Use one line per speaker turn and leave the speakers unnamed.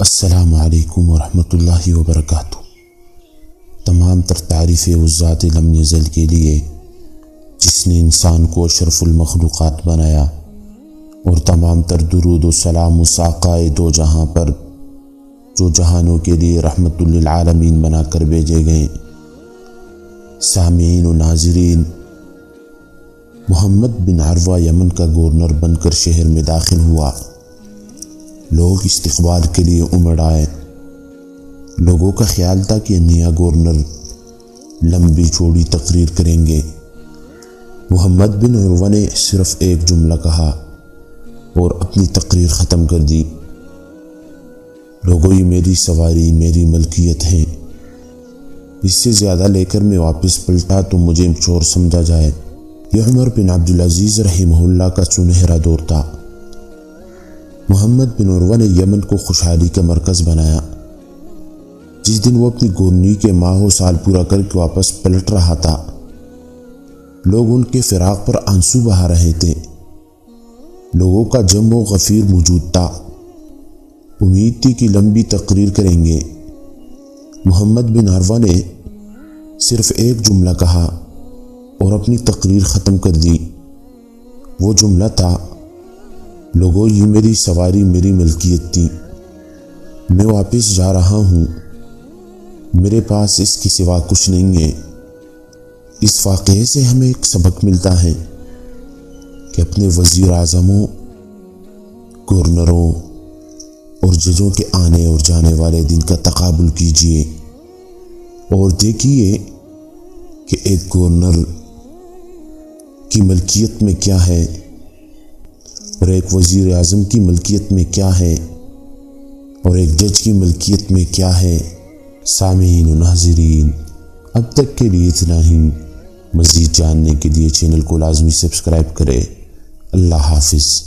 السلام علیکم ورحمۃ اللہ وبرکاتہ۔ تمام تر تعریفیں اس ذات لم یزل کے لیے جس نے انسان کو اشرف المخلوقات بنایا، اور تمام تر درود و سلام اس آقائے دو جہاں پر جو جہانوں کے لیے رحمت للعالمین بنا کر بھیجے گئے۔ سامعین و ناظرین، محمد بن عروہ یمن کا گورنر بن کر شہر میں داخل ہوا۔ لوگ استقبال کے لیے امڑ آئے۔ لوگوں کا خیال تھا کہ نیا گورنر لمبی چوڑی تقریر کریں گے۔ محمد بن عروہ نے صرف ایک جملہ کہا اور اپنی تقریر ختم کر دی۔ لوگوں، یہ میری سواری، میری ملکیت ہے، اس سے زیادہ لے کر میں واپس پلٹا تو مجھے چور سمجھا جائے۔ یہ عمر بن عبدالعزیز رحمہ اللہ کا سنہرا دور تھا۔ محمد بن عروہ نے یمن کو خوشحالی کا مرکز بنایا۔ جس دن وہ اپنی گورنری کے ماہ و سال پورا کر کے واپس پلٹ رہا تھا، لوگ ان کے فراق پر آنسو بہا رہے تھے۔ لوگوں کا جم و غفیر موجود تھا۔ امید تھی کہ لمبی تقریر کریں گے۔ محمد بن عروہ نے صرف ایک جملہ کہا اور اپنی تقریر ختم کر دی۔ وہ جملہ تھا، لوگوں، یہ میری سواری، میری ملکیت تھی، میں واپس جا رہا ہوں، میرے پاس اس کے سوا کچھ نہیں ہے۔ اس واقعے سے ہمیں ایک سبق ملتا ہے کہ اپنے وزیر اعظموں، گورنروں اور ججوں کے آنے اور جانے والے دن کا تقابل کیجیے اور دیکھیے کہ ایک گورنر کی ملکیت میں کیا ہے اور ایک وزیر اعظم کی ملکیت میں کیا ہے اور ایک جج کی ملکیت میں کیا ہے۔ سامعین و ناظرین، اب تک کے لیے اتنا ہی۔ مزید جاننے کے لیے چینل کو لازمی سبسکرائب کریں۔ اللہ حافظ۔